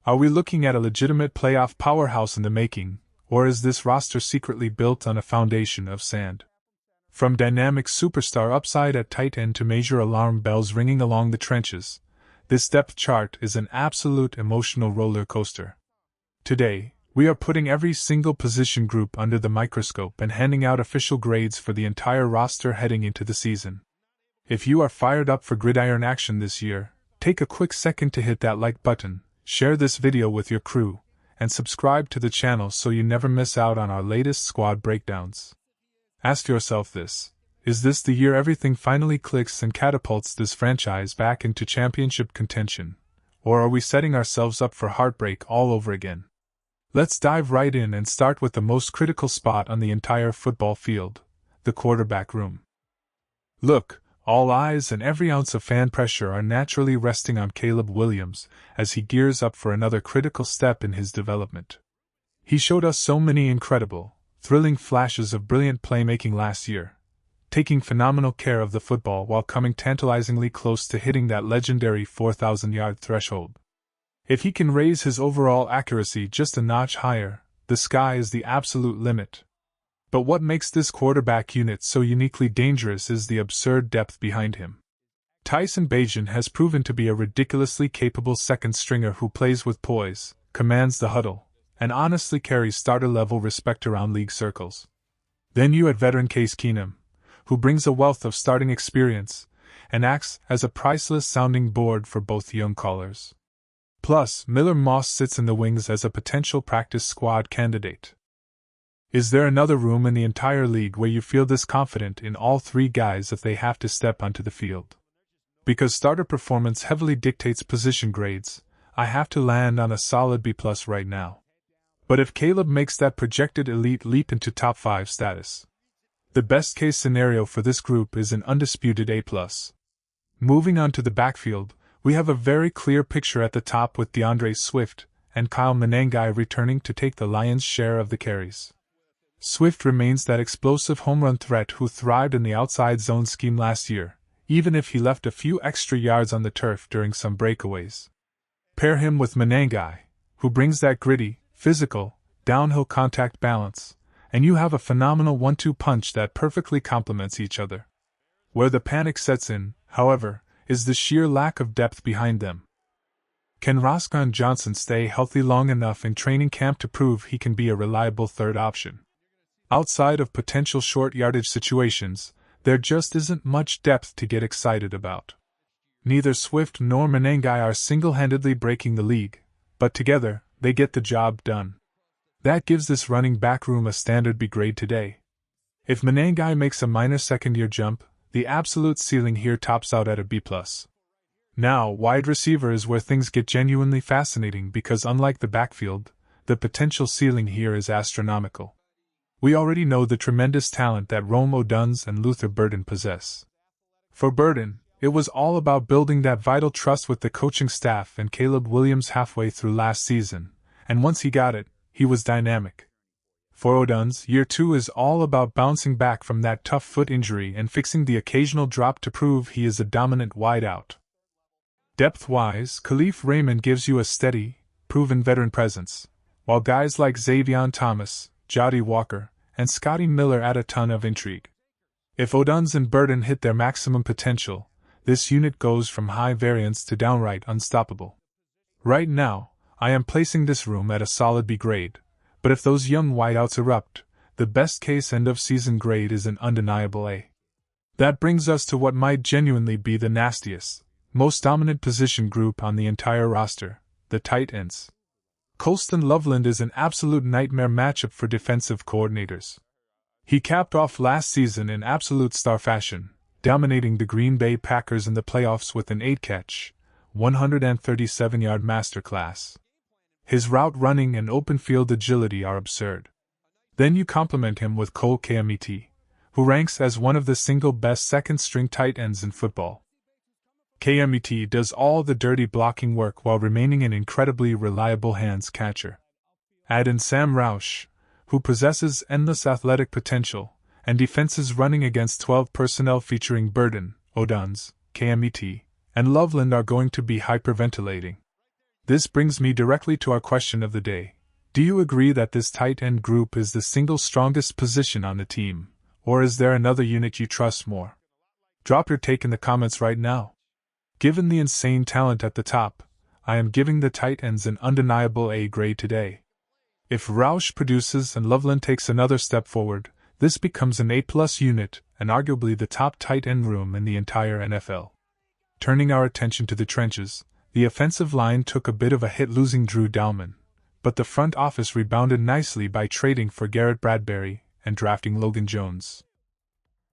Are we looking at a legitimate playoff powerhouse in the making, or is this roster secretly built on a foundation of sand? From dynamic superstar upside at tight end to major alarm bells ringing along the trenches, this depth chart is an absolute emotional roller coaster. Today, we are putting every single position group under the microscope and handing out official grades for the entire roster heading into the season. If you are fired up for gridiron action this year, take a quick second to hit that like button, share this video with your crew, and subscribe to the channel so you never miss out on our latest squad breakdowns. Ask yourself this: is this the year everything finally clicks and catapults this franchise back into championship contention, or are we setting ourselves up for heartbreak all over again? Let's dive right in and start with the most critical spot on the entire football field, the quarterback room. Look, all eyes and every ounce of fan pressure are naturally resting on Caleb Williams as he gears up for another critical step in his development. He showed us so many incredible, thrilling flashes of brilliant playmaking last year, taking phenomenal care of the football while coming tantalizingly close to hitting that legendary 4,000-yard threshold. If he can raise his overall accuracy just a notch higher, the sky is the absolute limit. But what makes this quarterback unit so uniquely dangerous is the absurd depth behind him. Tyson Bagent has proven to be a ridiculously capable second stringer who plays with poise, commands the huddle, and honestly carries starter-level respect around league circles. Then you add veteran Case Keenum, who brings a wealth of starting experience and acts as a priceless sounding board for both young callers. Plus, Miller Moss sits in the wings as a potential practice squad candidate. Is there another room in the entire league where you feel this confident in all three guys if they have to step onto the field? Because starter performance heavily dictates position grades, I have to land on a solid B+ right now. But if Caleb makes that projected elite leap into top 5 status, the best case scenario for this group is an undisputed A+. Moving on to the backfield, we have a very clear picture at the top with DeAndre Swift and Kyle Monangai returning to take the lion's share of the carries. Swift remains that explosive home run threat who thrived in the outside zone scheme last year, even if he left a few extra yards on the turf during some breakaways. Pair him with Monangai, who brings that gritty, physical, downhill contact balance, and you have a phenomenal 1-2 punch that perfectly complements each other. Where the panic sets in, however, is the sheer lack of depth behind them. Can Roscoe Johnson stay healthy long enough in training camp to prove he can be a reliable third option? Outside of potential short yardage situations, there just isn't much depth to get excited about. Neither Swift nor Monangai are single-handedly breaking the league, but together, they get the job done. That gives this running back room a standard B grade today. If Monangai makes a minor second-year jump, the absolute ceiling here tops out at a B+. Now, wide receiver is where things get genuinely fascinating because unlike the backfield, the potential ceiling here is astronomical. We already know the tremendous talent that Rome Odunze and Luther Burden possess. For Burden, it was all about building that vital trust with the coaching staff and Caleb Williams halfway through last season, and once he got it, he was dynamic. For Odunze, year 2 is all about bouncing back from that tough foot injury and fixing the occasional drop to prove he is a dominant wideout. Depth-wise, Khalif Raymond gives you a steady, proven veteran presence, while guys like Xavion Thomas, Jody Walker, and Scotty Miller add a ton of intrigue. If Odunze and Burden hit their maximum potential, this unit goes from high variance to downright unstoppable. Right now, I am placing this room at a solid B grade, but if those young wideouts erupt, the best-case end-of-season grade is an undeniable A. That brings us to what might genuinely be the nastiest, most dominant position group on the entire roster, the tight ends. Colston Loveland is an absolute nightmare matchup for defensive coordinators. He capped off last season in absolute star fashion, dominating the Green Bay Packers in the playoffs with an 8-catch, 137-yard masterclass. His route running and open field agility are absurd. Then you complement him with Cole Kmet, who ranks as one of the single best second-string tight ends in football. Kmet does all the dirty blocking work while remaining an incredibly reliable hands catcher. Add in Sam Roush, who possesses endless athletic potential, and defenses running against 12 personnel featuring Burden, Odunze, Kmet, and Loveland are going to be hyperventilating. This brings me directly to our question of the day. Do you agree that this tight end group is the single strongest position on the team, or is there another unit you trust more? Drop your take in the comments right now. Given the insane talent at the top, I am giving the tight ends an undeniable A grade today. If Roush produces and Loveland takes another step forward, this becomes an A+ unit and arguably the top tight end room in the entire NFL. Turning our attention to the trenches, the offensive line took a bit of a hit losing Drew Dalman, but the front office rebounded nicely by trading for Garrett Bradbury and drafting Logan Jones.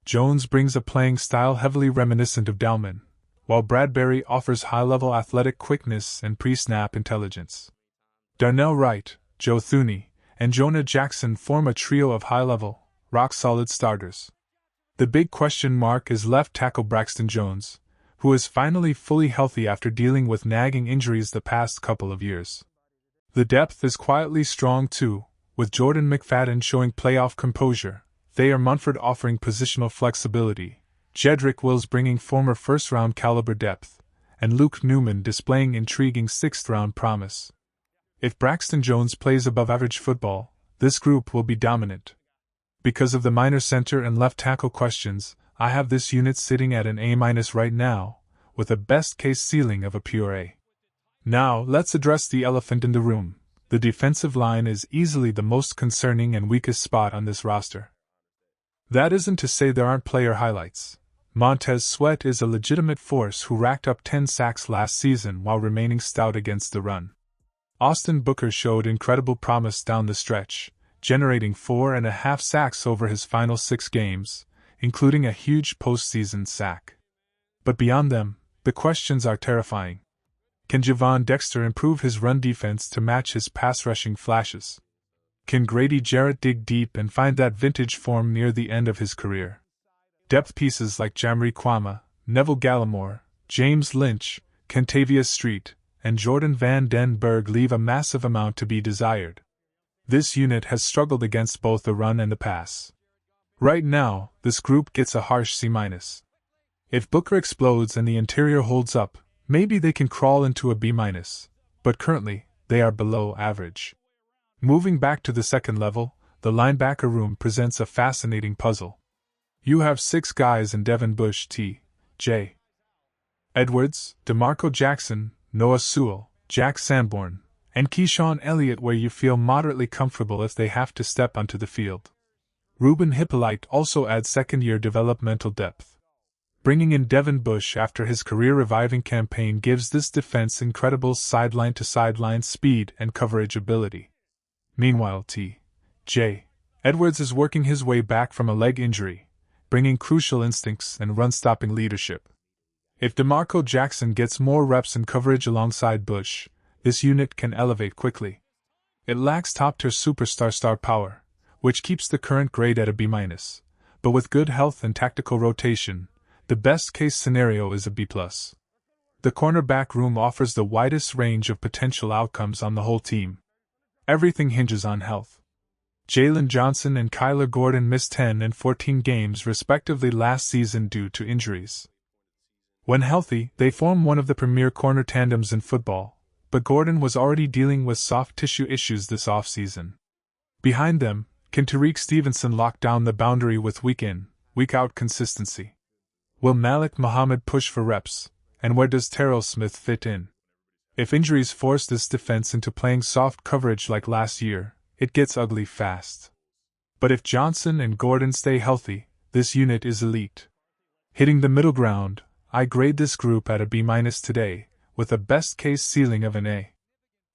Jones brings a playing style heavily reminiscent of Dalman, while Bradbury offers high-level athletic quickness and pre-snap intelligence. Darnell Wright, Joe Thuney, and Jonah Jackson form a trio of high-level, rock-solid starters. The big question mark is left tackle Braxton Jones, who is finally fully healthy after dealing with nagging injuries the past couple of years. The depth is quietly strong too, with Jordan McFadden showing playoff composure, Thayer Munford offering positional flexibility, Jedrick Wills bringing former first-round caliber depth, and Luke Newman displaying intriguing sixth-round promise. If Braxton Jones plays above-average football, this group will be dominant. Because of the minor center and left tackle questions, I have this unit sitting at an A- right now, with a best-case ceiling of a pure A. Now, let's address the elephant in the room. The defensive line is easily the most concerning and weakest spot on this roster. That isn't to say there aren't player highlights. Montez Sweat is a legitimate force who racked up 10 sacks last season while remaining stout against the run. Austin Booker showed incredible promise down the stretch, generating 4.5 sacks over his final 6 games, including a huge postseason sack. But beyond them, the questions are terrifying. Can Javon Dexter improve his run defense to match his pass-rushing flashes? Can Grady Jarrett dig deep and find that vintage form near the end of his career? Depth pieces like Jamri Kwama, Neville Gallimore, James Lynch, Kentavious Street, and Jordan Van Den Berg leave a massive amount to be desired. This unit has struggled against both the run and the pass. Right now, this group gets a harsh C-. If Booker explodes and the interior holds up, maybe they can crawl into a B-, but currently, they are below average. Moving back to the second level, the linebacker room presents a fascinating puzzle. You have 6 guys in Devin Bush, T.J. Edwards, DeMarco Jackson, Noah Sewell, Jack Sanborn, and Keyshawn Elliott where you feel moderately comfortable if they have to step onto the field. Ruben Hippolyte also adds second-year developmental depth. Bringing in Devin Bush after his career-reviving campaign gives this defense incredible sideline-to-sideline speed and coverage ability. Meanwhile, T.J. Edwards is working his way back from a leg injury, bringing crucial instincts and run-stopping leadership. If DeMarco Jackson gets more reps in coverage alongside Bush, this unit can elevate quickly. It lacks top-tier superstar star power, which keeps the current grade at a B-, but with good health and tactical rotation, the best-case scenario is a B+. The cornerback room offers the widest range of potential outcomes on the whole team. Everything hinges on health. Jalen Johnson and Kyler Gordon missed 10 and 14 games respectively last season due to injuries. When healthy, they form one of the premier corner tandems in football, but Gordon was already dealing with soft tissue issues this offseason. Behind them, can Tariq Stevenson lock down the boundary with week-in, week-out consistency? Will Malik Muhammad push for reps, and where does Terrell Smith fit in? If injuries force this defense into playing soft coverage like last year, it gets ugly fast. But if Johnson and Gordon stay healthy, this unit is elite. Hitting the middle ground, I grade this group at a B- today, with a best-case ceiling of an A.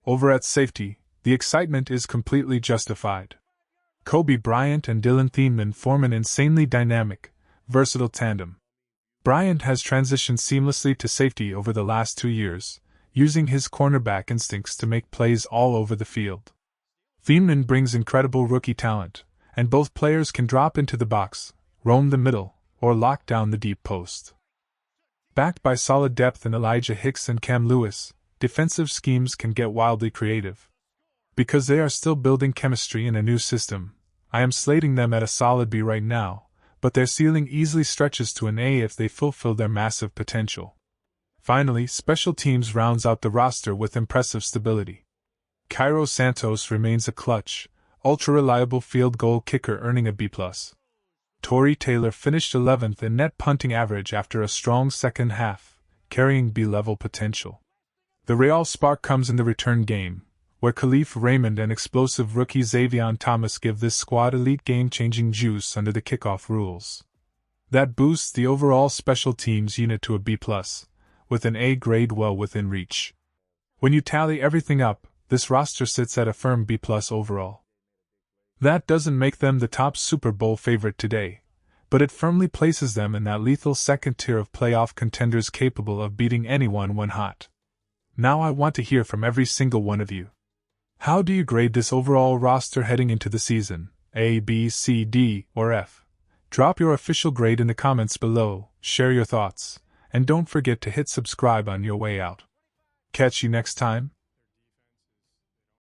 Over at safety, the excitement is completely justified. Kobe Bryant and Dylan Thiemann form an insanely dynamic, versatile tandem. Bryant has transitioned seamlessly to safety over the last 2 years, using his cornerback instincts to make plays all over the field. Thiemann brings incredible rookie talent, and both players can drop into the box, roam the middle, or lock down the deep post. Backed by solid depth in Elijah Hicks and Cam Lewis, defensive schemes can get wildly creative. Because they are still building chemistry in a new system, I am slating them at a solid B right now, but their ceiling easily stretches to an A if they fulfill their massive potential. Finally, special teams rounds out the roster with impressive stability. Cairo Santos remains a clutch, ultra-reliable field goal kicker earning a B+. Torrey Taylor finished 11th in net punting average after a strong second half, carrying B-level potential. The real spark comes in the return game, where Khalif Raymond and explosive rookie Xavion Thomas give this squad elite game-changing juice under the kickoff rules. That boosts the overall special teams unit to a B+, with an A grade well within reach. When you tally everything up, this roster sits at a firm B+ overall. That doesn't make them the top Super Bowl favorite today, but it firmly places them in that lethal second tier of playoff contenders capable of beating anyone when hot. Now I want to hear from every single one of you. How do you grade this overall roster heading into the season? A, B, C, D, or F? Drop your official grade in the comments below, share your thoughts, and don't forget to hit subscribe on your way out. Catch you next time.